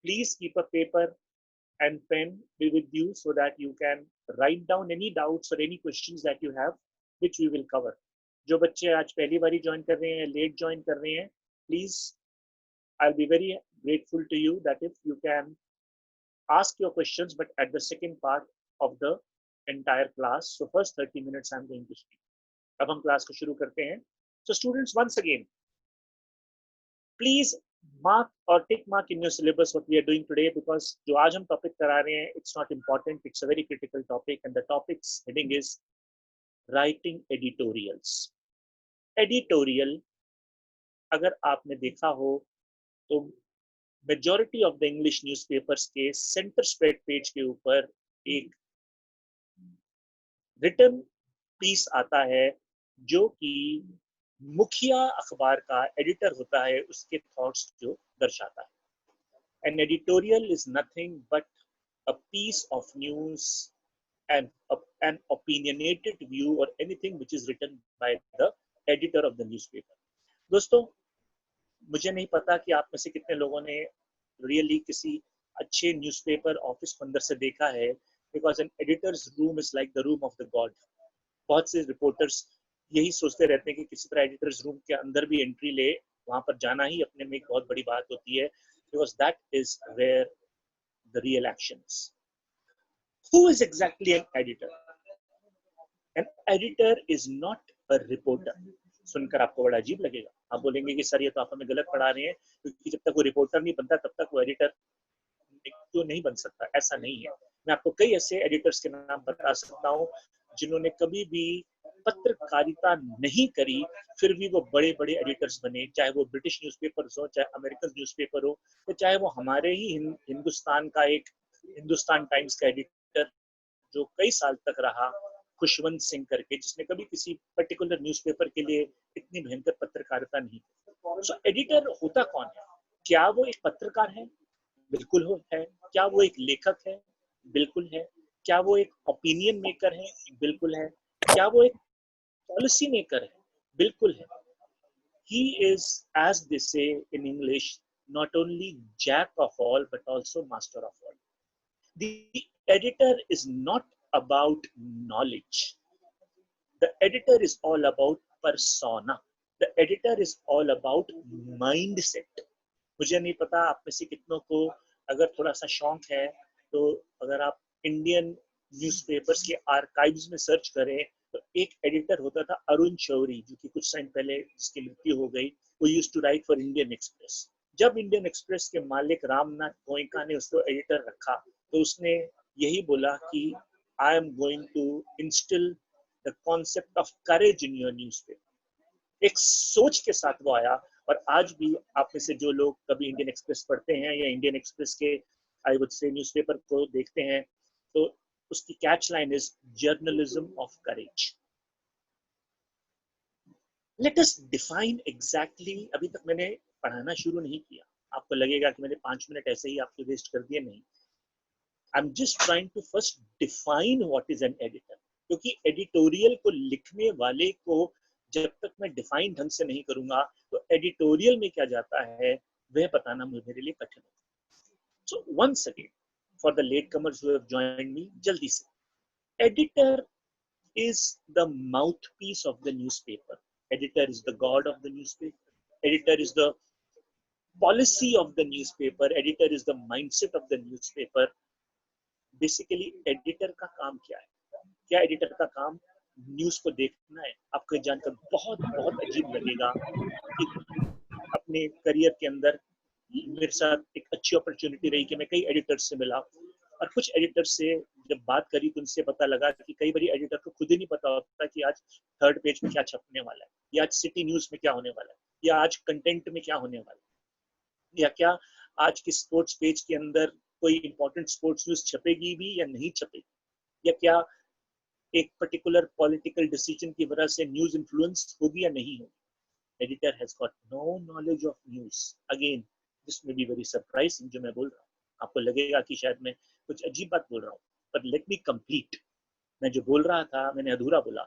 Please keep a paper and pen with you so that you can write down any doubts or any questions that you have, which we will cover. जो बच्चे आज पहली बारी join कर रहे हैं, late join कर रहे हैं, please, I'll be very grateful to you that if you can ask your questions, but at the second part of the entire class. So first 30 minutes I'm going to speak. अब हम class को शुरू करते हैं. So students, once again, please mark or take mark in your syllabus what we are doing today, because जो आज हम topic करा रहे हैं, it's not important, it's a very critical topic, and the topic's heading is writing editorials. Editorial, अगर आपने देखा हो तो majority of the English newspapers के सेंटर स्प्रेड पेज के ऊपर एक रिटन पीस आता है जो कि मुखिया अखबार का एडिटर होता है, उसके थॉट्स जो दर्शाता है. An editorial is nothing but a piece of news and an opinionated view or anything which is written by the editor of the newspaper. दोस्तों, मुझे नहीं पता कि आप में से कितने लोगों ने रियली किसी अच्छे न्यूज़पेपर ऑफिस को अंदर से देखा है, because an editor's room is like the room of the God. बहुत से रिपोर्टर्स यही सोचते रहते हैं कि किसी तरह एडिटर्स रूम के अंदर भी एंट्री ले, वहां पर जाना ही अपने में एक बहुत बड़ी बात होती है, because that is where the real actions. Who is exactly an editor? An editor is not a reporter. सुनकर आपको बड़ा अजीब लगेगा, आप बोलेंगे कि सर ये तो आप हमें गलत पढ़ा रहे हैं, क्योंकि जब तक वो रिपोर्टर नहीं बनता तब तक वो एडिटर क्यों नहीं बन सकता. ऐसा नहीं है. मैं आपको कई ऐसे एडिटर्स के नाम बता सकता हूँ जिन्होंने कभी भी पत्रकारिता नहीं करी, फिर भी वो बड़े बड़े एडिटर्स बने, चाहे वो ब्रिटिश न्यूज़पेपर हो, चाहे अमेरिकन न्यूज़पेपर हो, तो चाहे वो हमारे ही हिंदुस्तान का एक हिंदुस्तान टाइम्स का एडिटर जो कई साल तक रहा, खुशवंत सिंह करके, जिसने कभी किसी पर्टिकुलर न्यूज़पेपर के लिए इतनी भयंकर पत्रकारिता नहीं की. सो एडिटर होता कौन है? क्या वो एक पत्रकार है? बिल्कुल है. क्या वो एक लेखक है? बिल्कुल है. क्या वो एक ओपिनियन मेकर है? बिल्कुल है. क्या वो एक पॉलिसी मेकर है? बिल्कुल है. He is, as they say in English, not only jack of all but also master of all. The editor is not about knowledge. The editor is all about persona. The editor is all about mindset. मुझे नहीं पता आप में से कितनों को अगर थोड़ा सा शौक है तो अगर आप इंडियन न्यूज़पेपर्स के आर्काइव्स में सर्च करें तो एक एडिटर होता था अरुण शौरी, जो कि कुछ टाइम पहले जिसकी मृत्यु हो गई. वो used to write for Indian Express. जब इंडियन एक्सप्रेस के मालिक रामनाथ गोयनका ने उसको एडिटर रखा तो उसने यही बोला कि I am going to instil the concept of courage in your newspaper. एक सोच के साथ वो आया. और आज भी आप में से जो लोग कभी इंडियन एक्सप्रेस पढ़ते हैं या इंडियन एक्सप्रेस के आई वुड से न्यूज़पेपर को देखते हैं तो उसकी catch line is journalism of courage. Let us define exactly. अभी तक मैंने पढ़ाना शुरू नहीं किया, आपको लगेगा कि मैंने 5 मिनट ऐसे ही आपके वेस्ट कर दिए. नहीं, I am just trying to first define what is an editor, क्योंकि एडिटोरियल को लिखने वाले को जब तक मैं डिफाइन ढंग से नहीं करूंगा तो एडिटोरियल में क्या जाता है वह बताना मेरे लिए कठिन होगा. So once again for the latecomers who have joined me, जल्दी से, editor is the mouthpiece of the newspaper. Editor is the god of the newspaper. Editor is the policy of the newspaper. Editor is the mindset of the newspaper. Basically, editor का काम क्या है? क्या editor का काम news को देखना है? आपको जानकर बहुत बहुत अजीब लगेगा कि अपने करियर के अंदर मेरे साथ एक अच्छी अपॉर्चुनिटी रही कि मैं कई एडिटर्स से मिला, और कुछ एडिटर से जब बात करी तो उनसे पता लगा कि कई बार एडिटर को खुद ही नहीं पता होता कि आज थर्ड पेज में क्या छपने वाला है, या आज सिटी न्यूज में क्या होने वाला है, या आज कंटेंट में क्या होने वाला है, या क्या आज की स्पोर्ट्स पेज के अंदर कोई इंपॉर्टेंट स्पोर्ट्स न्यूज छपेगी भी या नहीं छपेगी, या क्या एक पर्टिकुलर पॉलिटिकल डिसीजन की वजह से न्यूज इन्फ्लुएंस होगी या नहीं होगी. Editor has got no knowledge of news. Again this may be very surprising जो मैं बोल रहा हूँ, आपको लगेगा कि शायद मैं कुछ अजीब बात बोल रहा हूँ, पर लेट मी कंप्लीट. मैं जो बोल रहा था मैंने अधूरा बोला.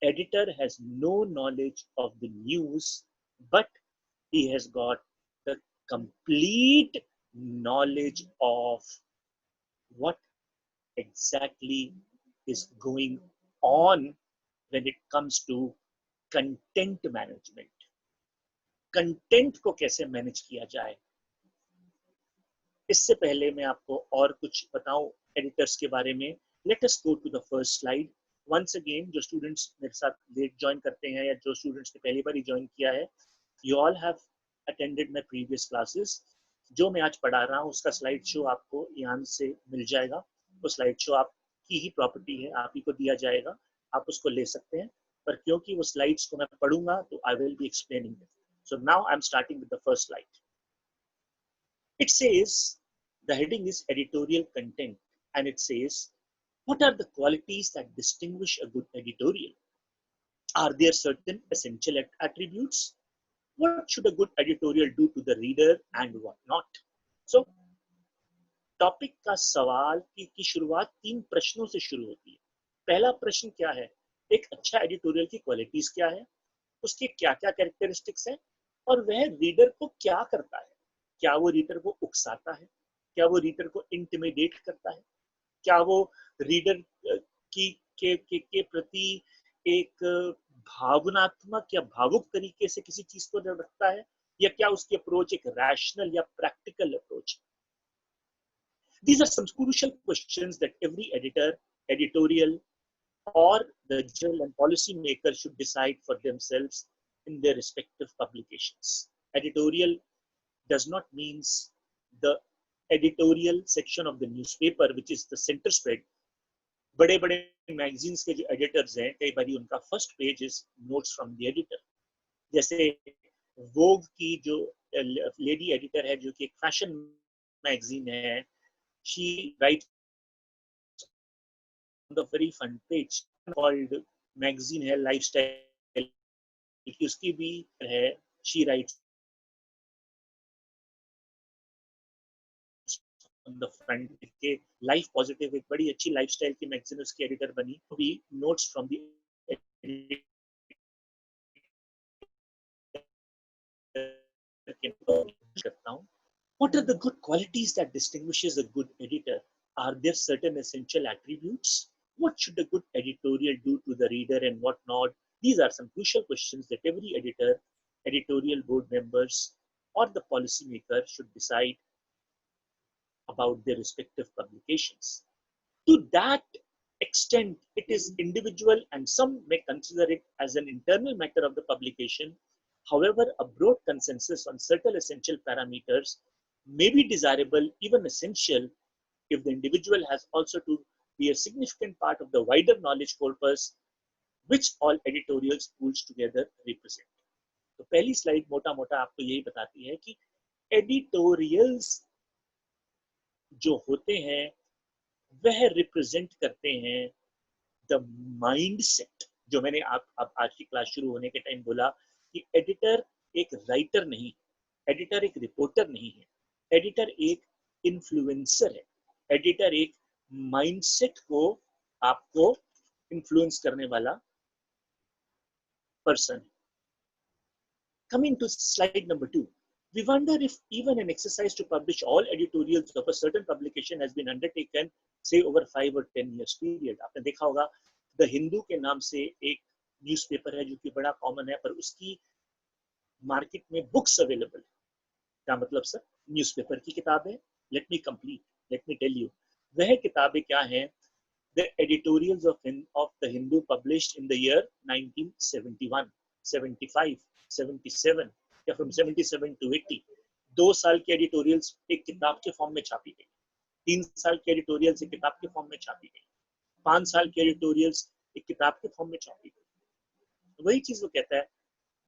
Editor has no knowledge of the news but he has got the complete knowledge of what exactly is going on when it comes to content management. Content को कैसे मैनेज किया जाए, इससे पहले मैं आपको और कुछ बताऊं एडिटर्स के बारे में. Let us go to the first slide. Once again जो स्टूडेंट्स मेरे साथ लेट ज्वाइन करते हैं या जो स्टूडेंट्स ने पहली बार ही ज्वाइन किया है, you all have attended my previous classes. जो मैं आज पढ़ा रहा हूँ उसका स्लाइड शो आपको यहाँ से मिल जाएगा. वो स्लाइड शो आपकी ही प्रॉपर्टी है, आप ही को दिया जाएगा, आप उसको ले सकते हैं. पर क्योंकि वो स्लाइड्स को मैं पढ़ूंगा तो आई will be explaining it. So now I am starting with the first slide. It says, the heading is editorial content, and it says, what are the qualities that distinguish a good editorial? Are there certain essential attributes? What should a good editorial do to the reader and what not? So, topic का सवाल की शुरुआत 3 प्रश्नों से शुरू होती है. पहला प्रश्न क्या है? एक अच्छा एडिटोरियल की क्वालिटीज क्या है, उसके क्या क्या कैरेक्टरिस्टिक्स हैं, और वह रीडर को क्या करता है. क्या वो रीडर को उकसाता है, क्या वो रीडर को इंटिमिडेट करता है, क्या वो रीडर के प्रति एक भावनात्मक या भावुक तरीके से किसी चीज को रखता है, या क्या उसकी अप्रोच एक रैशनल या practical approach. These are some crucial questions that every editor, editorial, or the journal and policy maker should decide for themselves in their respective publications. Editorial does not mean the editorial section of the newspaper, which is the center spread. बड़े बड़े magazines के जो editors हैं, कई बार उनका first page is notes from the editor. जैसे वोग की जो लेडी एडिटर है, जो कि एक फैशन मैगजीन है, she writes on the very front page called magazine है lifestyle की, उसकी भी है, she writes on the front के लाइफ पॉजिटिव, एक बड़ी अच्छी लाइफस्टाइल की मैगजीन उसकी एडिटर बनी, भी नोट्स फ्रॉम द करता हूँ. What are the good qualities that distinguishes a good editor? Are there certain essential attributes? What should a good editorial do to the reader and what not? These are some crucial questions that every editor, editorial board members, or the policymaker should decide about their respective publications. To that extent, it is individual, and some may consider it as an internal matter of the publication. However, a broad consensus on certain essential parameters may be desirable, even essential, if the individual has also to be a significant part of the wider knowledge corpus which all editorials pools together represent. तो पहली slide मोटा मोटा आपको यही बताती है कि editorials जो होते हैं वह रिप्रेजेंट करते हैं द माइंडसेट. जो मैंने आप आज की क्लास शुरू होने के टाइम बोला कि एडिटर एक राइटर नहीं, एडिटर एक रिपोर्टर नहीं है, एडिटर एक इन्फ्लुएंसर है, एडिटर एक माइंडसेट को आपको इन्फ्लुएंस करने वाला person. Coming to slide number 2, we wonder if even an exercise to publish all editorials of a certain publication has been undertaken, say over 5 or 10 years period. आपने देखा होगा the Hindu के नाम से एक न्यूज़पेपर है जो कि बड़ा कॉमन है, पर उसकी मार्केट में बुक्स अवेलेबल है. क्या मतलब सर? न्यूज़पेपर की किताबें. Let me complete, let me tell you. वह किताबें क्या हैं? The editorials of the Hindu published in the year 1971, 75, 77 या from 77 to 80. 2 साल की एडिटोरियल्स एक किताब के फॉर्म में छापी गई, 3 साल की एडिटोरियल्स एक किताब के फॉर्म में छापी गई, 5 साल की एडिटोरियल्स एक किताब के फॉर्म में छापी गई. वही चीज वो कहता है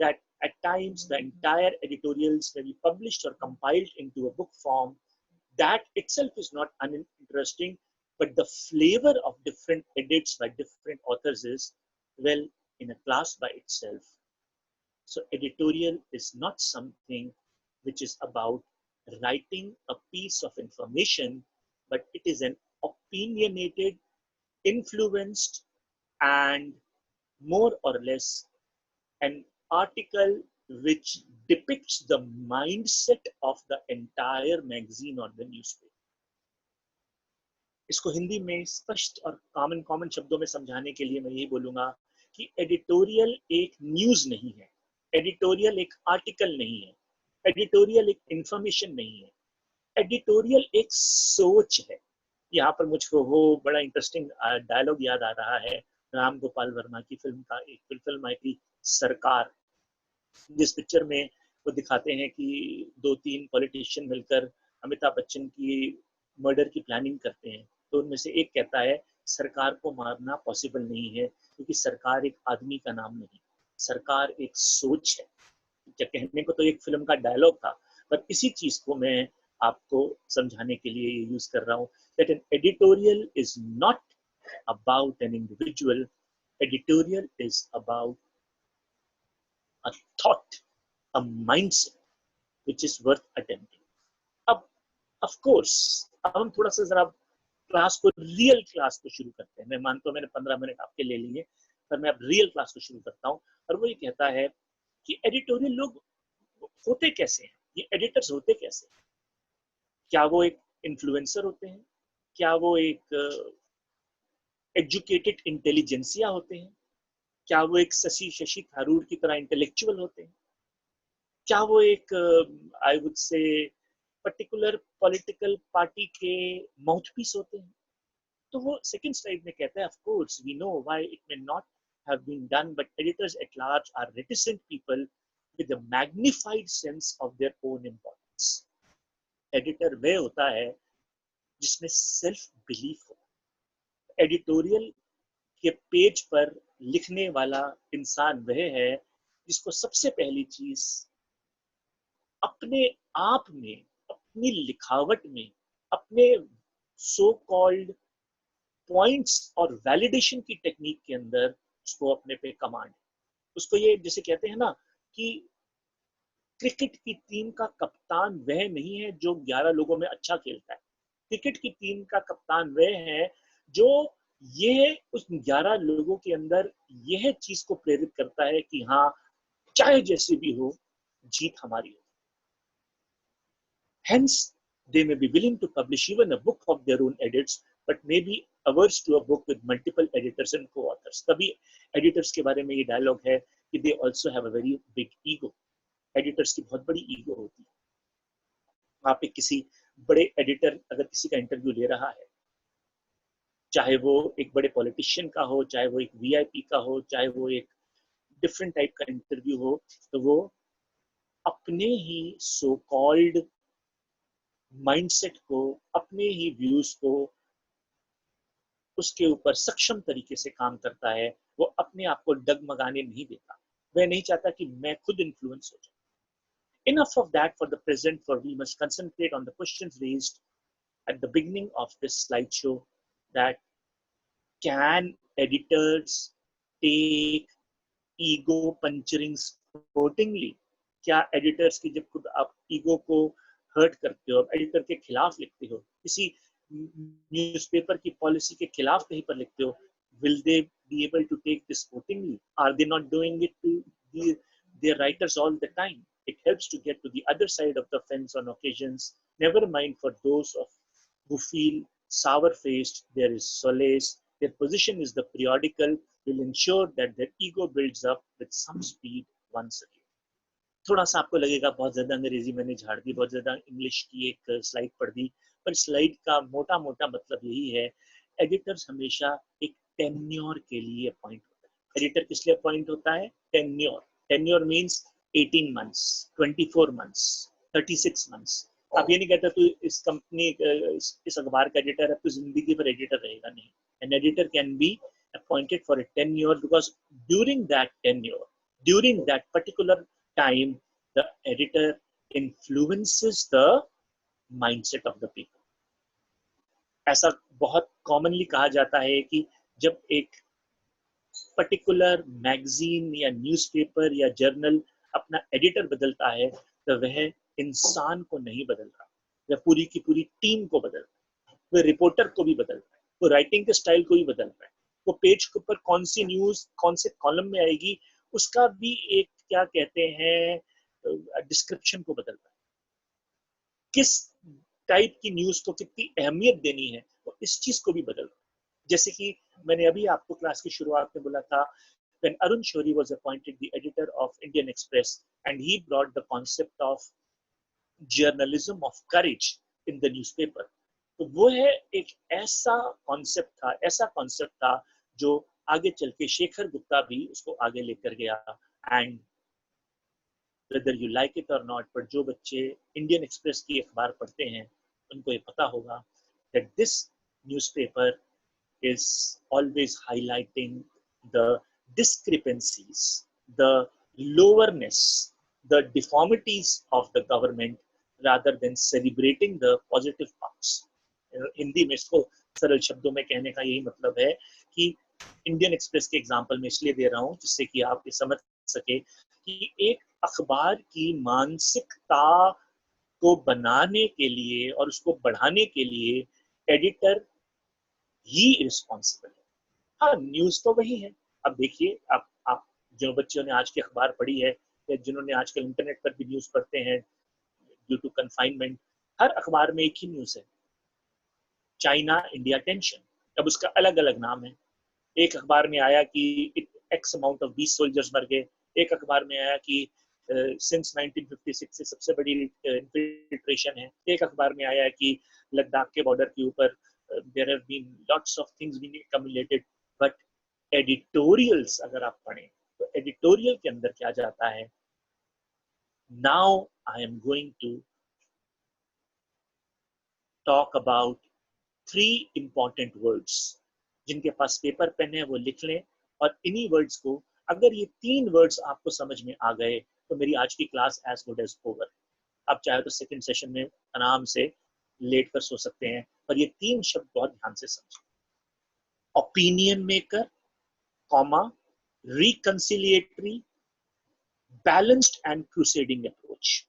that at times the entire editorials may be published or compiled into a book form. That itself is not uninteresting, but the flavor of different edits by different authors is, well, in a class by itself. So editorial is not something which is about writing a piece of information, but it is an opinionated, influenced, and more or less an article which depicts the mindset of the entire magazine or the newspaper. इसको हिंदी में स्पष्ट और common शब्दों में समझाने के लिए मैं यही बोलूंगा कि एडिटोरियल एक न्यूज नहीं है, एडिटोरियल एक आर्टिकल नहीं है, एडिटोरियल एक इंफॉर्मेशन नहीं है, एडिटोरियल एक सोच है। यहाँ पर मुझको वो बड़ा इंटरेस्टिंग डायलॉग याद आ रहा है राम गोपाल वर्मा की फिल्म का, एक फिल्म आई थी सरकार, जिस पिक्चर में वो दिखाते हैं कि 2-3 पॉलिटिशियन मिलकर अमिताभ बच्चन की मर्डर की प्लानिंग करते हैं। तो उनमें से एक कहता है सरकार को मारना पॉसिबल नहीं है क्योंकि सरकार एक आदमी का नाम नहीं, सरकार एक सोच है। क्या कहने को तो एक फिल्म का डायलॉग था, पर इसी चीज को मैं आपको समझाने के लिए यूज कर रहा हूँ that an editorial is not about an individual, editorial is about a thought, a mindset which is worth attempting. अब of course अब हम थोड़ा सा जरा क्लास को, रियल क्लास को शुरू करते हैं। मैं मानता हूँ मैंने 15 मिनट आपके ले लिए, पर मैं अब रियल क्लास को शुरू करता हूँ। और वो ये कहता है कि एडिटोरियल लोग होते कैसे हैं, ये एडिटर्स होते कैसे हैं? क्या वो एक इन्फ्लुएंसर होते हैं? क्या वो एक एजुकेटेड इंटेलिजेंसिया होते हैं? क्या वो एक शशि थरूर की तरह इंटेलेक्चुअल होते हैं? क्या वो एक I would say particular political party के माउथपीस होते हैं? तो वो सेकंड स्लाइड में कहता है of course we know why it may not have been done but editors at large are reticent people with a magnified sense of their own importance. Editor वह होता है जिसमें सेल्फ बिलीफ हो। Editorial के page पर लिखने वाला इंसान वह है जिसको सबसे पहली चीज अपने आप में, अपनी लिखावट में, अपने सो कॉल्ड पॉइंट्स और वैलिडेशन की टेक्निक के अंदर उसको अपने पे कमांड। उसको ये जैसे कहते हैं ना कि क्रिकेट की टीम का कप्तान वह नहीं है जो 11 लोगों में अच्छा खेलता है, क्रिकेट की टीम का कप्तान वह है जो ये उस 11 लोगों के अंदर यह चीज को प्रेरित करता है कि हाँ चाहे जैसे भी हो जीत हमारी हो। Hence, they may be willing to publish even a book of their own edits, but may be averse to a book with multiple editors and co-authors. तभी editors के बारे में ये डायलॉग है कि they also have a very big ego. Editors की बहुत बड़ी ईगो होती है। वहाँ पे किसी बड़े एडिटर अगर किसी का इंटरव्यू ले रहा है, चाहे वो एक बड़े पॉलिटिशियन का हो, चाहे वो एक वीआईपी का हो, चाहे वो एक डिफरेंट टाइप का इंटरव्यू हो, तो वो अपने ही सो कॉल्ड माइंडसेट को, अपने ही व्यूज को उसके ऊपर सक्षम तरीके से काम करता है। वो अपने आप को डगमगाने नहीं देता, वह नहीं चाहता कि मैं खुद इन्फ्लुएंस हो जाऊं। Enough of that for the present, for we must concentrate on the questions raised at the beginning of this slideshow, that can editors take ego puncturing sportingly? क्या एडिटर्स की जब खुद आप ईगो को हर्ट करते हो, एडिटर के खिलाफ लिखते हो, किसी न्यूज़पेपर की पॉलिसी के खिलाफ कहीं पर लिखते हो, will they be able to take this sportingly? Are they not doing it to their writers all the time? It helps to get to the other side of the fence on occasions. Never mind for those who feel sour-faced, there is solace. Their position is the periodical will ensure that their ego builds up with some speed once again. थोड़ा सा आपको लगेगा बहुत ज्यादा अंग्रेजी मैंने झाड़ दी, बहुत ज्यादा इंग्लिश की एक स्लाइड पढ़ दी, पर स्लाइड का मोटा मोटा मतलब यही है, एडिटर्स हमेशा एक टेन्योर के लिए अपॉइंट होता है। एडिटर किस लिए अपॉइंट होता है? Tenure. Tenure means 18 months, 24 months, 36 months। आप ये नहीं कहते तू इस कंपनी इस अखबार का एडिटर है तो जिंदगी भर एडिटर रहेगा, नहीं। An editor can be appointed for a tenure because during that particular time the editor influences the mindset of the people. ऐसा बहुत कॉमनली कहा जाता है कि जब एक पर्टिकुलर मैगजीन या न्यूज़पेपर या जर्नल अपना एडिटर बदलता है तो वह इंसान को नहीं बदल रहा, वह पूरी की पूरी टीम को बदल रहा है, वह रिपोर्टर को भी बदल रहा है, वो राइटिंग के स्टाइल को भी बदल रहा है, वो पेज के ऊपर कौन सी न्यूज कौन से कॉलम में आएगी उसका भी क्या कहते हैं डिस्क्रिप्शन को बदल रहा है, किस टाइप की न्यूज को कितनी अहमियत देनी है, और इस चीज को भी बदल रहा है। जैसे कि मैंने अभी आपको क्लास की शुरुआत में बोला था, when Arun Shourie was appointed the editor of Indian Express and he brought the concept of journalism of courage in the newspaper, तो वो है एक ऐसा कॉन्सेप्ट था जो आगे चल के शेखर गुप्ता भी उसको आगे लेकर गया। And whether you like it or not, but जो बच्चे इंडियन एक्सप्रेस की अखबार पढ़ते हैं उनको ये पता होगा that this newspaper is always highlighting the discrepancies, the lowerness, the deformities of the government rather than celebrating the positive parts. Hindi में इसको सरल शब्दों में कहने का यही मतलब है कि इंडियन एक्सप्रेस के एग्जांपल में इसलिए दे रहा हूं जिससे कि आप ये समझ सके कि एक अखबार की मानसिकता को बनाने के लिए और उसको बढ़ाने के लिए एडिटर ही रिस्पॉन्सिबल है। हाँ, न्यूज तो वही है। अब देखिए, आप जो बच्चों ने आज की अखबार पढ़ी है या जिन्होंने आजकल इंटरनेट पर भी न्यूज पढ़ते हैं ड्यू टू कन्फाइनमेंट, हर अखबार में एक ही न्यूज है, चाइना इंडिया टेंशन। अब उसका अलग अलग नाम है। एक अखबार में आया कि एक्स अमाउंट ऑफ 20 सोल्जर्स मर गए, एक अखबार में आया कि सिंस 1956 से सबसे बड़ी इन्फिल्ट्रेशन है, एक अखबार में आया कि लद्दाख के बॉर्डर के ऊपर there have been lots of things been accumulated. But editorials अगर आप पढ़ें तो एडिटोरियल के अंदर क्या जाता है, now I am going to talk about 3 important words. जिनके पास पेपर पेन है वो लिख लें, और इन्हीं वर्ड्स को, अगर ये 3 वर्ड्स आपको समझ में आ गए तो मेरी आज की class as good as over. आप चाहे तो सेकंड सेशन में आराम से लेट कर सो सकते हैं, पर ये 3 शब्द बहुत ध्यान से समझें। Opinion maker, comma, reconciliatory, balanced and crusading approach.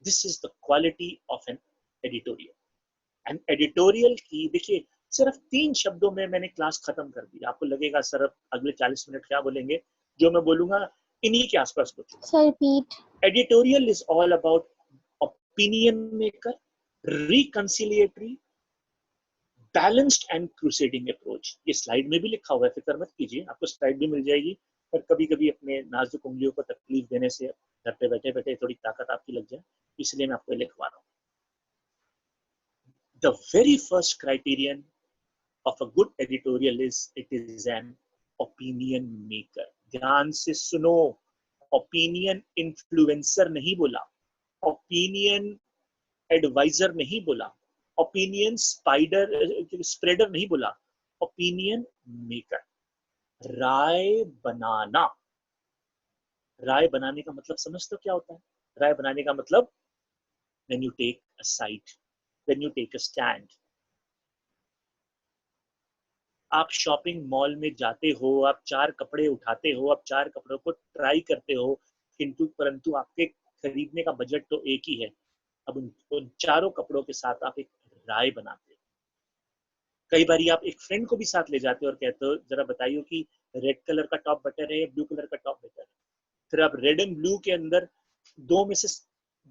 This is the quality of an editorial. And editorial की देखिए सिर्फ 3 शब्दों में मैंने क्लास खत्म कर दी। आपको लगेगा सर अब अगले 40 मिनट क्या बोलेंगे, जो मैं बोलूंगा इन्हीं के आसपास बचूंगा। Sir repeat. Editorial is all about opinion maker, reconciliatory, balanced and crusading approach. ये स्लाइड में भी लिखा हुआ है, फिक्र मत कीजिए, आपको स्लाइड भी मिल जाएगी। पर कभी कभी अपने नाजुक उंगलियों को तकलीफ देने से घर पे बैठे बैठे थोड़ी ताकत आपकी लग जाए, इसलिए मैं आपको लिखवा रहा हूँ। The very first criterion of a good editorial is it is an opinion maker. ध्यान से सुनो, opinion influencer नहीं बोला, opinion advisor नहीं बोला, opinion spreader नहीं बोला, opinion maker। राय बनाना। राय बनाने का मतलब समझते हो क्या होता है? राय बनाने का मतलब when you take a side, when you take a stand। आप शॉपिंग मॉल में जाते हो, आप 4 कपड़े उठाते हो, आप 4 कपड़ों को ट्राई करते हो, किंतु परंतु आपके खरीदने का बजट तो एक ही है। अब उन चारों कपड़ों के साथ आप एक राय बनाते हो। कई बार आप एक फ्रेंड को भी साथ ले जाते हो और कहते हो जरा बताइए कि रेड कलर का टॉप बेटर है या ब्लू कलर का टॉप बेटर है। फिर आप रेड एंड ब्लू के अंदर 2 में से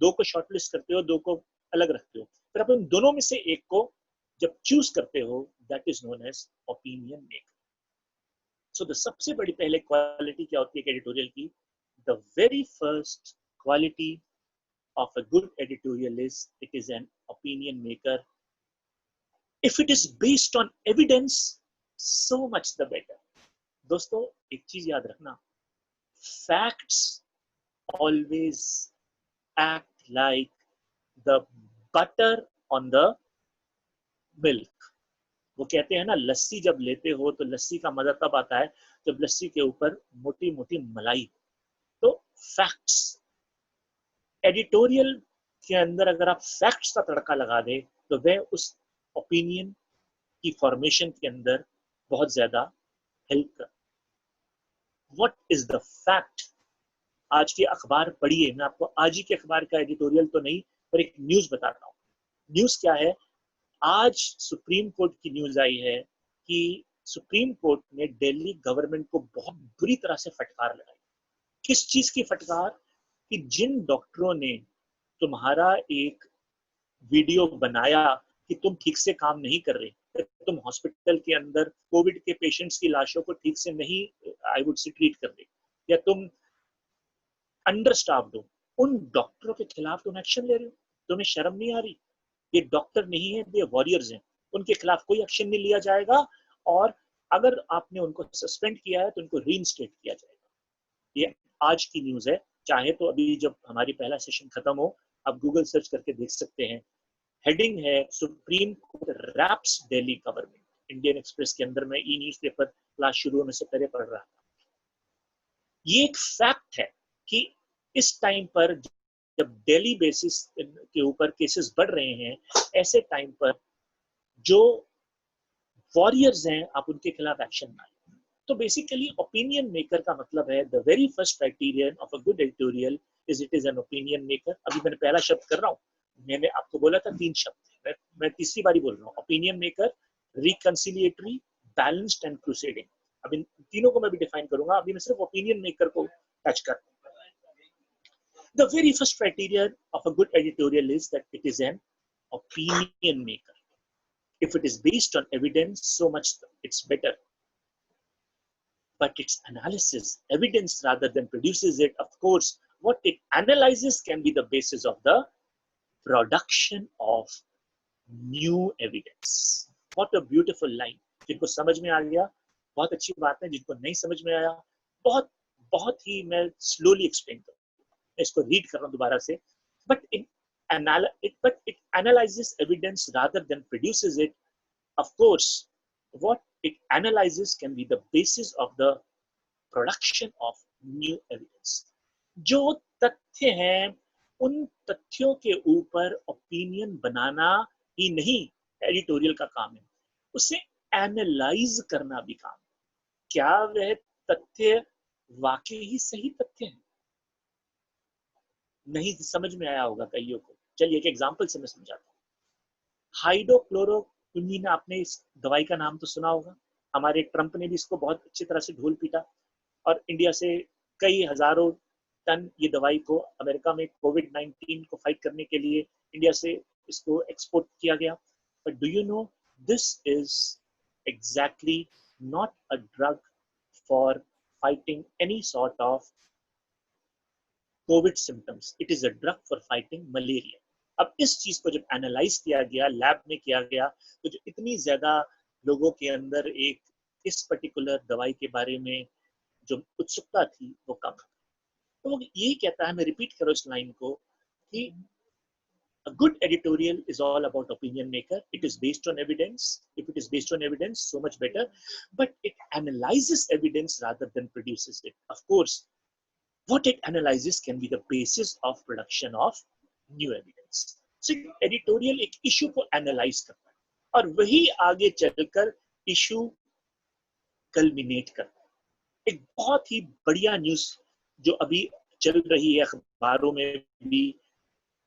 2 को शॉर्टलिस्ट करते हो, 2 को अलग रखते हो, फिर आप उन दोनों में से एक को जब चूज करते हो, that is known as opinion maker. So the सबसे बड़ी पहले क्वालिटी क्या होती है एडिटोरियल की? The very first quality of a good editorial is it is an opinion maker. If it is based on evidence, so much the better. दोस्तों एक चीज याद रखना, facts always act like the butter on the milk. वो कहते हैं ना, लस्सी जब लेते हो तो लस्सी का मजा तब आता है जब लस्सी के ऊपर मोटी मोटी मलाई हो। तो फैक्ट्स, एडिटोरियल के अंदर अगर आप फैक्ट्स का तड़का लगा दे तो वह उस ओपिनियन की फॉर्मेशन के अंदर बहुत ज्यादा हेल्प कर। What is the fact? आज की अखबार पढ़िए, मैं आपको आज ही के अखबार का एडिटोरियल तो नहीं पर एक न्यूज बताता हूँ। न्यूज क्या है? आज सुप्रीम कोर्ट की न्यूज आई है कि सुप्रीम कोर्ट ने दिल्ली गवर्नमेंट को बहुत बुरी तरह से फटकार लगाई। किस चीज की फटकार? कि जिन डॉक्टरों ने तुम्हारा एक वीडियो बनाया कि तुम ठीक से काम नहीं कर रहे, तुम हॉस्पिटल के अंदर कोविड के पेशेंट्स की लाशों को ठीक से नहीं, आई वुड से, ट्रीट कर रहे, या तुम अंडर स्टाफ्ड हो, उन डॉक्टरों के खिलाफ तुम एक्शन ले रहे हो। तुम्हें शर्म नहीं आ रही? ये डॉक्टर नहीं है, ये वॉरियर्स हैं। उनके खिलाफ कोई एक्शन नहीं लिया जाएगा, और अगर आपने उनको सस्पेंड किया है तो उनको रीइंस्टेट किया जाएगा। ये आज की न्यूज है। चाहे तो अभी जब हमारी पहला सेशन खत्म हो, आप गूगल सर्च करके देख सकते हैं। हेडिंग है, Supreme Court raps Delhi government. Indian Express के अंदर मैं ई न्यूज़पेपर क्लास शुरू होने से पहले पढ़ रहा था। ये एक फैक्ट है कि इस टाइम पर जब डेली बेसिस के ऊपर केसेस बढ़ रहे हैं, ऐसे टाइम पर जो वॉरियर्स हैं, आप उनके खिलाफ एक्शन ना लें। तो बेसिकली ओपिनियन मेकर का मतलब है, the very first criterion of a good editorial is it is an opinion maker. अभी मैंने पहला शब्द कर रहा हूँ, मैंने आपको बोला था 3 शब्द, मैं तीसरी बारी बोल रहा हूँ। Opinion maker, reconciliatory, balanced and crusading. अब इन तीनों को मैं भी डिफाइन करूंगा, अभी मैं सिर्फ ओपिनियन मेकर को टच कर। The very first criteria of a good editorial is that it is an opinion maker. If it is based on evidence, so much it's better. But its analysis, evidence rather than produces it, of course, what it analyzes can be the basis of the production of new evidence. What a beautiful line. जिनको समझ में आ गया बहुत अच्छी बात है, जिनको नहीं समझ में आया बहुत बहुत ही मैं स्लोली एक्सप्लेन करूँ, इसको रीड कर रहा हूँ दोबारा से. but it analyzes evidence rather than produces it. Of course, what it analyzes can be the basis of the production of new evidence. जो तथ्य हैं, उन तथ्यों के ऊपर ओपिनियन बनाना ही नहीं एडिटोरियल का काम है, उसे एनालाइज करना भी काम है. क्या वह तथ्य वाकई ही सही तथ्य है? नहीं समझ में आया होगा कईयों को. चलिए एक एग्जांपल से मैं समझाता हूँ. हाइड्रोक्लोरोक्विनीन, आपने इस दवाई का नाम तो सुना होगा. हमारे ट्रंप ने भी इसको बहुत अच्छी तरह से ढोल पीटा, और इंडिया से कई हजारों टन ये दवाई को अमेरिका में कोविड-19 को फाइट करने के लिए इंडिया से इसको एक्सपोर्ट किया गया. But do you know, this is exactly not a drug for fighting any sort of Covid symptoms. It is a drug for fighting malaria. अब इस चीज को जब एनालाइज किया गया, लैब में किया गया, तो जो इतनी ज्यादा लोगों के अंदर एक इस पर्टिकुलर दवाई के बारे में जो उत्सुकता थी वो कम. तो वो यही कहता है, मैं रिपीट करो इस लाइन को, कि a good editorial is all about opinion maker. It is based on evidence. If it is based on evidence, so much better. But it analyzes evidence rather than produces it. Of course, what it analyzes can be the basis of production of new evidence. So editorial एक issue को analyze करता है, और वही आगे चलकर issue culminate करता है. एक बहुत ही बढ़िया न्यूज जो अभी चल रही है अखबारों में भी,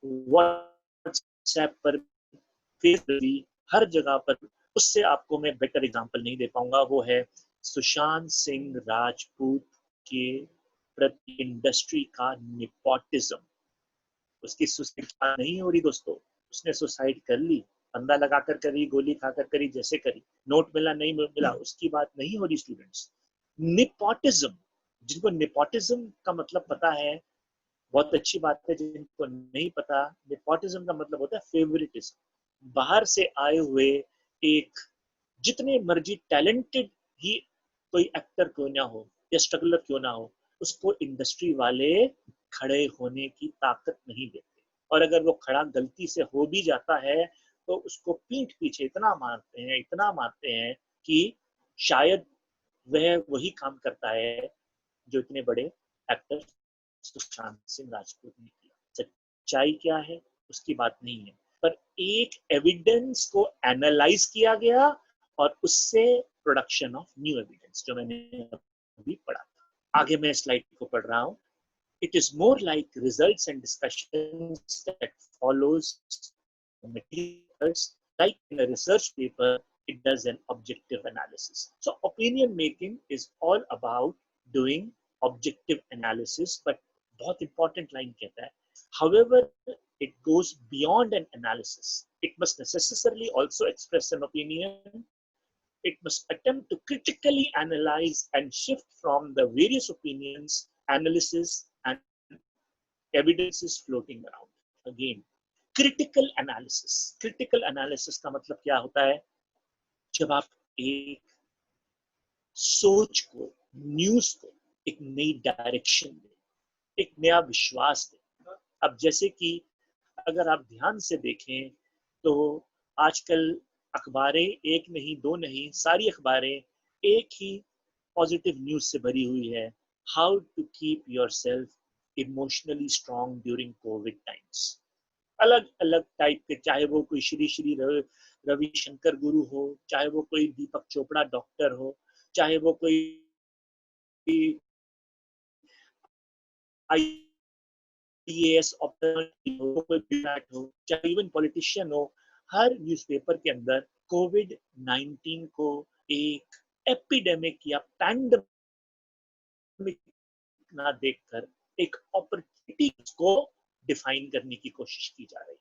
व्हाट्सएप पर, फेसबुक भी, हर जगह पर, उससे आपको मैं बेटर एग्जांपल नहीं दे पाऊंगा. वो है सुशांत सिंह राजपूत के प्रति इंडस्ट्री का नेपोटिज्म. उसकी सुसाइड नहीं हो रही दोस्तों, उसने सुसाइड कर ली, फंदा लगाकर करी, गोली खाकर करी, जैसे करी. नोट मिला नहीं मिला उसकी बात नहीं हो रही स्टूडेंट्स. नेपोटिज्म, जिनको नेपोटिज्म का मतलब पता है बहुत अच्छी बात है, जिनको नहीं पता, नेपोटिज्म का मतलब होता है फेवरेटिज्म. बाहर से आए हुए एक, जितने मर्जी टैलेंटेड ही कोई एक्टर क्यों ना हो या स्ट्रगलर क्यों ना हो, उसको इंडस्ट्री वाले खड़े होने की ताकत नहीं देते. और अगर वो खड़ा गलती से हो भी जाता है तो उसको पीठ पीछे इतना मारते हैं कि शायद वह वही काम करता है जो इतने बड़े एक्टर सुशांत सिंह राजपूत ने किया. सच्चाई क्या है उसकी बात नहीं है, पर एक एविडेंस को एनालाइज किया गया और उससे प्रोडक्शन ऑफ न्यू एविडेंस, जो मैंने अभी पढ़ा था. आगे मैं स्लाइड को पढ़ रहा हूँ. It is more like results and discussions that follows materials. Like in a research paper, it does an objective analysis. So opinion making is all about doing objective analysis, but बहुत important line कहता है, however it goes beyond an analysis. It must necessarily also express an opinion. It must attempt to critically analyze and shift from the various opinions, analysis, and evidences floating around. Again, critical analysis. Critical analysis का मतलब क्या होता है? जब आप एक सोच को, न्यूज को एक नई डायरेक्शन दें, एक नया विश्वास दें. अब जैसे कि अगर आप ध्यान से देखें तो आजकल अखबारें एक नहीं, दो नहीं, सारी अखबारें एक ही पॉजिटिव न्यूज से भरी हुई है. How to keep yourself emotionally strong during Covid times. अलग अलग टाइप के, चाहे वो कोई श्री श्री रविशंकर गुरु हो, चाहे वो कोई दीपक चोपड़ा डॉक्टर हो, चाहे वो कोई आईएएस ऑफिसर हो, कोई बिराट हो, चाहे इवन पॉलिटिशियन हो, हर न्यूज़पेपर के अंदर कोविड 19 को एक एपिडेमिक या पैंडेमिक ना देखकर एक अपॉर्चुनिटी को डिफाइन करने की कोशिश की जा रही है.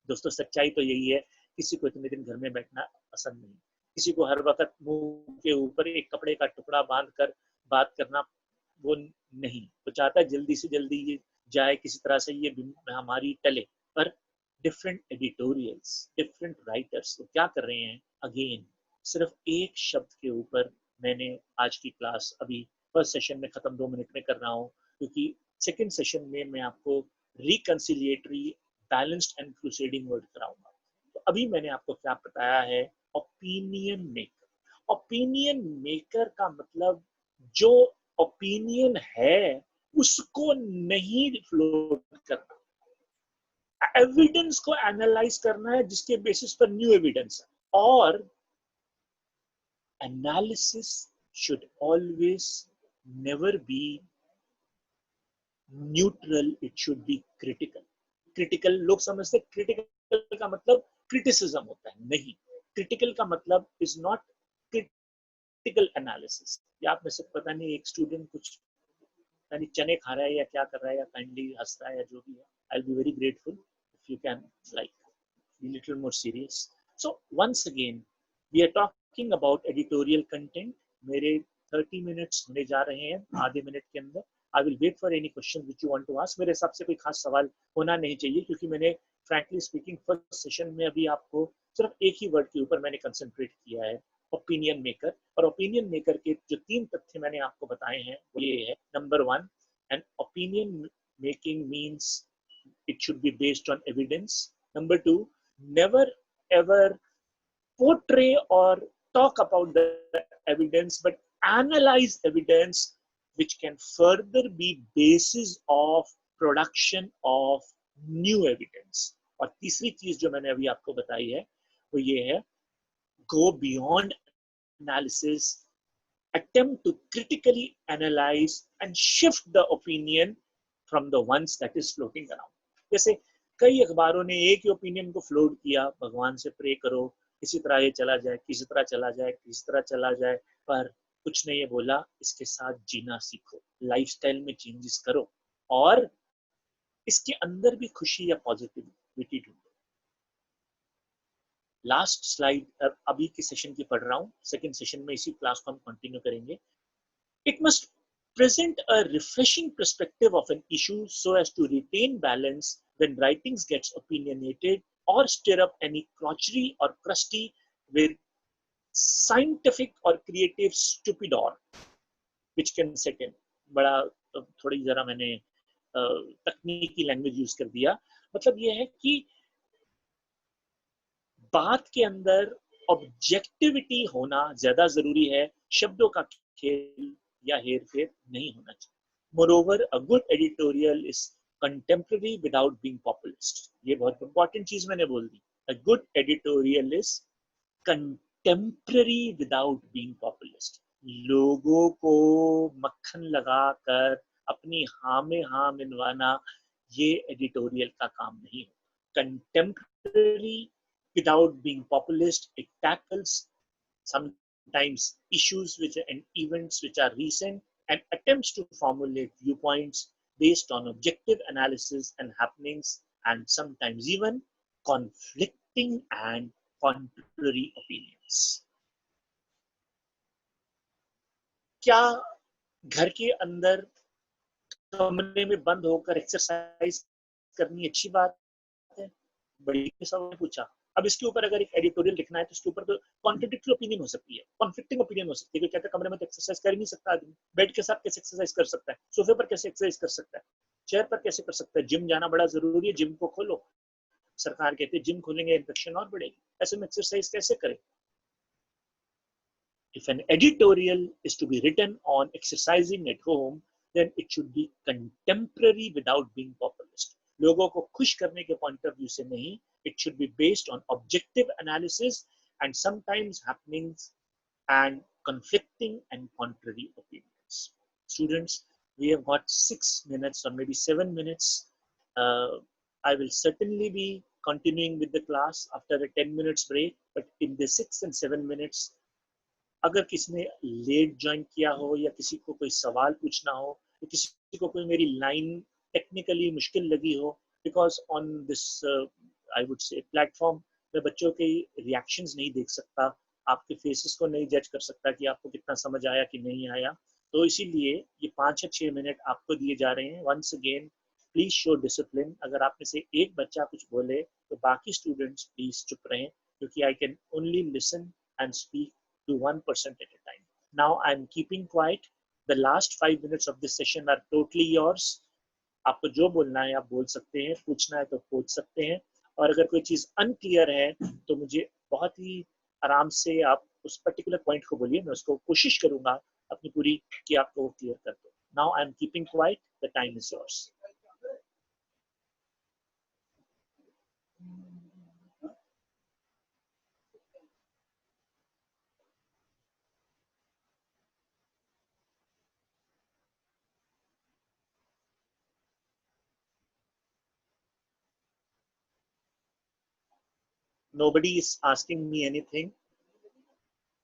दोस्तों, सच्चाई तो यही है, किसी को इतने दिन घर में बैठना पसंद नहीं, किसी को हर वक्त मुंह के ऊपर एक कपड़े का टुकड़ा बांध कर बात करना वो नहीं, तो चाहता है जल्दी से जल्दी ये जाए, किसी तरह से ये महामारी टले. पर डिफरेंट एडिटोरियल्स, डिफरेंट राइटर्स तो क्या कर रहे हैं? अगेन सिर्फ एक शब्द के ऊपर मैंने आज की क्लास अभी फर्स्ट सेशन में खत्म 2 मिनट में कर रहा हूँ, क्योंकि सेकेंड सेशन में मैं आपको रिकंसिलिएटरी, बैलेंस्ड एंड क्रूसेडिंग वर्ड कराऊंगा. तो अभी मैंने आपको क्या बताया है? Opinion maker. ओपिनियन मेकर का मतलब जो ओपिनियन है उसको नहीं फ्लोट करना, एविडेंस को एनालाइज करना है जिसके बेसिस पर न्यू एविडेंस है. और analysis should always never be neutral, it should be critical. Critical लोग समझते, क्रिटिकल का मतलब क्रिटिसिज्म होता है. नहीं, क्रिटिकल का मतलब इज नॉट क्रिटिकल एनालिसिस. या आप में से पता नहीं एक स्टूडेंट कुछ यानी चने खा रहा है या क्या कर रहा है, या काइंडली हंस रहा है, या जो भी है. I will be very grateful if you can like be little more serious. So once again we are talking about editorial content. मेरे 30 मिनट्स होने जा रहे हैं, आधे मिनट के अंदर. I will wait for any question which you want to ask. मेरे हिसाब से कोई खास सवाल होना नहीं चाहिए, क्योंकि मैंने फ्रैंकली स्पीकिंग फर्स्ट सेशन में अभी आपको सिर्फ एक ही वर्ड के ऊपर मैंने कंसंट्रेट किया है, ओपिनियन मेकर. और ओपिनियन मेकर के जो 3 तथ्य मैंने आपको बताए हैं वो ये है. Number 1, an opinion making means it should be based on evidence. Number 2, never ever portray or talk about the evidence, but analyze evidence which can further be basis of production of new evidence. और तीसरी चीज जो मैंने अभी आपको बताई है वो ये है, go beyond analysis, attempt to critically analyze and shift the opinion from the ones that is floating around. जैसे कई अखबारों ने एक ही ओपिनियन को फ्लोट किया, भगवान से प्रे करो किसी तरह ये चला जाए, किसी तरह चला जाए, किसी तरह चला जाए, पर कुछ ने ये बोला इसके साथ जीना सीखो, लाइफस्टाइल में चेंजेस करो और इसके अंदर भी खुशी या पॉजिटिविटी ढूंढो. लास्ट स्लाइड अभी के सेशन की पढ़ रहा हूँ, सेकंड सेशन में इसी क्लास को हम कंटिन्यू करेंगे. It must present a refreshing perspective of an issue so as to retain balance when writings gets opinionated or stir up any crotchery or crusty with scientific or creative stupidor which can set in. बड़ा थोड़ी जरा मैंने तकनीकी language use कर दिया. मतलब ये है कि बात के अंदर ऑब्जेक्टिविटी होना ज्यादा जरूरी है, शब्दों का खेल या हेर फेर नहीं होना चाहिए. Moreover, a good editorial is contemporary without being populist. ये बहुत इंपॉर्टेंट चीज मैंने बोल दी. A good editorial is contemporary without being populist. लोगों को मक्खन लगाकर अपनी हाँ में हाँ मिलवाना ये एडिटोरियल का काम नहीं है. Contemporary without being populist, it tackles sometimes issues which and events which are recent and attempts to formulate viewpoints based on objective analysis and happenings, and sometimes even conflicting and contrary opinions. क्या घर के अंदर कमरे में बंद होकर exercise करनी अच्छी बात है? बड़ी सवाल पूछा। अब इसके ऊपर अगर एक एडिटोरियल लिखना है तो इसके ऊपर तो कॉन्ट्रडिक्टरी ओपिनियन हो सकती है, कॉन्फ्लिक्टिंग ओपिनियन हो सकती है। कोई कहता है कमरे में तो एक्सरसाइज कर ही नहीं सकता आदमी, बेड के साथ कैसे एक्सरसाइज कर सकता है, सोफे पर कैसे एक्सरसाइज कर सकता है, चेयर पर कैसे कर सकता है, जिम जाना बड़ा जरूरी है, जिम को खोलो। सरकार कहती है जिम खोलेंगे इन्फेक्शन और बढ़ेगी, ऐसे में एक्सरसाइज कैसे करें? If an editorial is to be written on exercising at home, then it should be contemporary without being populist. लोगों को खुश करने के पॉइंट ऑफ व्यू से नहीं, it should be based on objective analysis and sometimes happenings and conflicting and contrary opinions. Students, we have got 6 minutes or maybe 7 minutes. I will certainly be continuing with the class after a 10 minutes break, but in the 6 and 7 minutes, अगर किसी ने late join किया हो या किसी को कोई सवाल पूछना हो या किसी को कोई मेरी लाइन टेक्निकली मुश्किल लगी हो, because on this I would से प्लेटफॉर्म मैं बच्चों के रिएक्शंस नहीं देख सकता, आपके फेसेस को नहीं जज कर सकता कि आपको कितना समझ आया कि नहीं आया, तो इसीलिए ये 5 या 6 मिनट आपको दिए जा रहे हैं। Once again please show discipline. अगर आप में से एक बच्चा कुछ बोले तो बाकी स्टूडेंट्स प्लीज चुप रहें, क्योंकि I can only listen and speak to 1% at a time. Now I'm keeping quiet. The last 5 minutes of this session are totally yours. आपको जो बोलना है आप बोल सकते हैं, पूछना है तो पूछ सकते हैं, और अगर कोई चीज अनक्लियर है तो मुझे बहुत ही आराम से आप उस पर्टिकुलर पॉइंट को बोलिए, मैं उसको कोशिश करूंगा अपनी पूरी कि आपको वो क्लियर कर दूं। Now I'm keeping quiet. The time is yours. Nobody is asking me anything.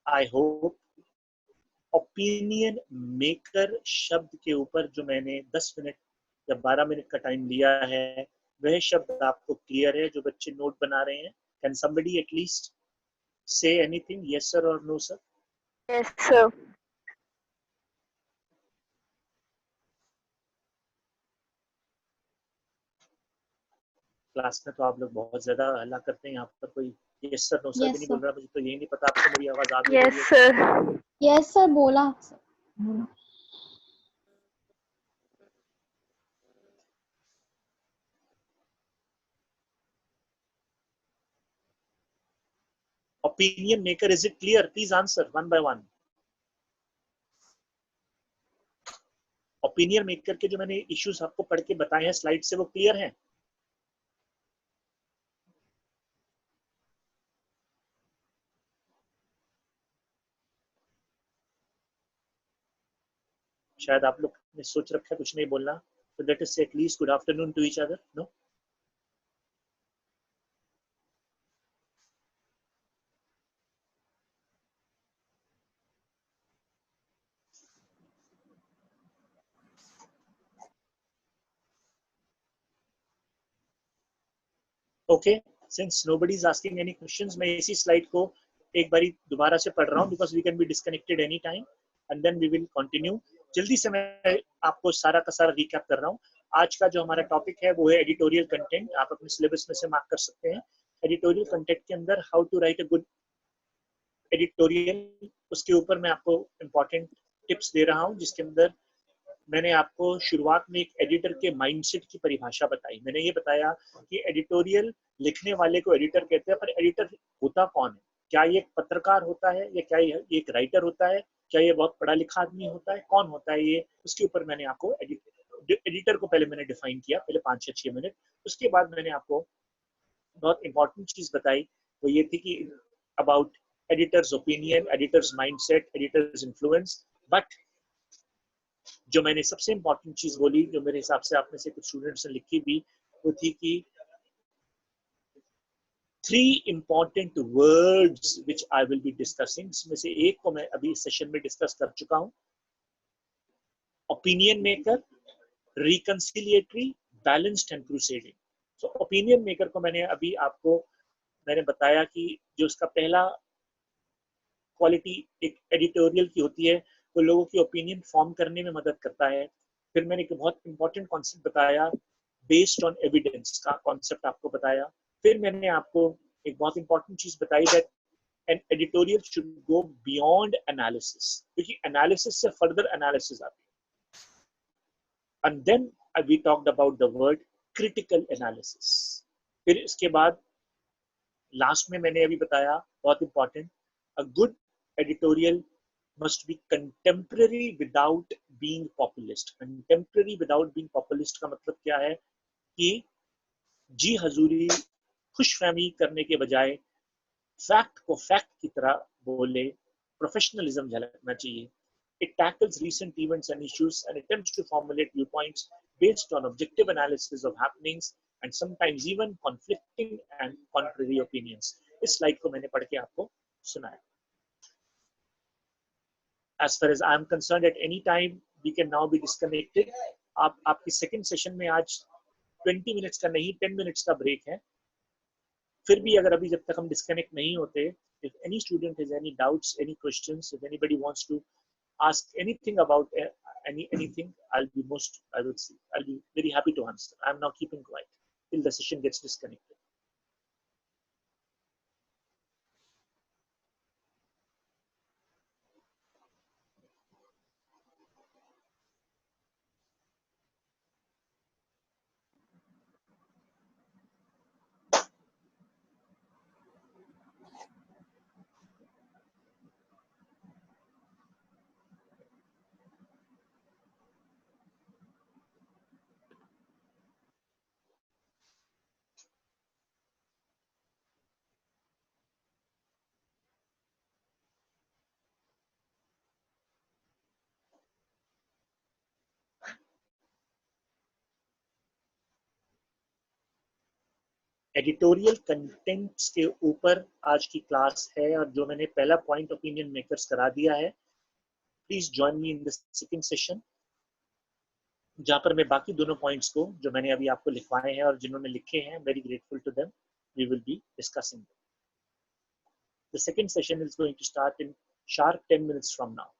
I hope opinion maker शब्द के ऊपर जो मैंने 10 मिनट या 12 मिनट का टाइम लिया है, वह शब्द आपको क्लियर है जो बच्चे नोट बना रहे हैं? Can somebody at least say anything, yes sir और no sir? Yes sir. Class में तो आप लोग बहुत ज्यादा हल्ला करते हैं, यहाँ पर कोई यस सर नो सर भी नहीं बोल रहा, मुझे तो यही नहीं पता आपको मेरी आवाज आ भी रही है। Yes sir. यस सर बोला। Opinion maker, is it clear? Please answer one by one. Opinion maker के जो मैंने इश्यूज आपको पढ़ के बताए हैं स्लाइड से, वो क्लियर हैं? शायद आप लोग ने सोच रखा है कुछ नहीं बोलना, so let us say at least good afternoon to each other. No? Okay, since nobody is asking any questions, मैं इसी स्लाइड को एक बारी दोबारा से पढ़ रहा हूँ, because we can be disconnected any time and then we will continue. जल्दी से मैं आपको सारा का सारा रिकैप कर रहा हूँ। आज का जो हमारा टॉपिक है वो है एडिटोरियल कंटेंट। आप अपने सिलेबस में से मार्क कर सकते हैं। एडिटोरियल कंटेंट के अंदर how to write a good editorial, उसके ऊपर मैं आपको इम्पोर्टेंट टिप्स दे रहा हूँ, जिसके अंदर मैंने आपको शुरुआत में एक एडिटर के माइंडसेट की परिभाषा बताई। मैंने ये बताया कि एडिटोरियल लिखने वाले को एडिटर कहते हैं, पर एडिटर होता कौन है? क्या ये एक पत्रकार होता है, या क्या ये एक राइटर होता है, क्या ये बहुत पढ़ा लिखा आदमी होता है, कौन होता है ये? उसके ऊपर मैंने आपको एडिटर को पहले मैंने डिफाइन किया, पहले 5 या 6 मिनट। उसके बाद मैंने आपको बहुत इंपॉर्टेंट चीज बताई, वो ये थी कि about editors opinion, editors mindset, editors influence. But जो मैंने सबसे इंपॉर्टेंट चीज बोली, जो मेरे हिसाब से आप में से कुछ स्टूडेंट्स ने लिखी भी, वो थी कि 3 important words which I will be discussing, इसमें से एक को मैं अभी इस सेशन में डिस्कस कर चुका हूं। opinion maker, reconciliatory, balanced and crusading. So opinion maker को मैंने बताया कि जो उसका पहला क्वालिटी एक एडिटोरियल की होती है, वो लोगों की ओपिनियन फॉर्म करने में मदद करता है। फिर मैंने एक बहुत इंपॉर्टेंट कॉन्सेप्ट बताया, बेस्ड ऑन एविडेंस का कॉन्सेप्ट आपको बताया। फिर मैंने आपको एक बहुत इंपॉर्टेंट चीज बताई, that an editorial should go beyond analysis, क्योंकि एनालिसिस से फर्दर एनालिसिस आती है। And then we talked about the word critical analysis. फिर इसके बाद लास्ट में मैंने अभी बताया, बहुत important, a good editorial must be contemporary without being populist. Contemporary without being populist का मतलब क्या है कि जी हजूरी खुशफहमी करने के बजाय फैक्ट को फैक्ट की तरह बोले, प्रोफेशनलिज्म झलकना चाहिए। It tackles recent events and issues and attempts to formulate viewpoints based on objective analysis of happenings and sometimes even conflicting and contrary opinions. इस स्लाइड को मैंने पढ़ के आपको सुनाया। As far as I am concerned, at any time we can now be disconnected. आपकी second session में आज 20 मिनट्स का नहीं 10 मिनट्स का ब्रेक है। फिर भी अगर अभी जब तक हम डिस्कनेक्ट नहीं होते, if any student has any doubts, any questions, if anybody wants to ask anything about anything, I'll be very happy to answer. I'm now keeping quiet till the session gets disconnected. Editorial contents के ऊपर आज की class है, और जो मैंने पहला point opinion makers करा दिया है। Please join me in the second session, जहां पर मैं बाकी दोनों पॉइंट्स को जो मैंने अभी आपको लिखवाए हैं और जिन्होंने लिखे हैं, very grateful to them, we will be discussing. The second session is going to start in sharp 10 minutes from now.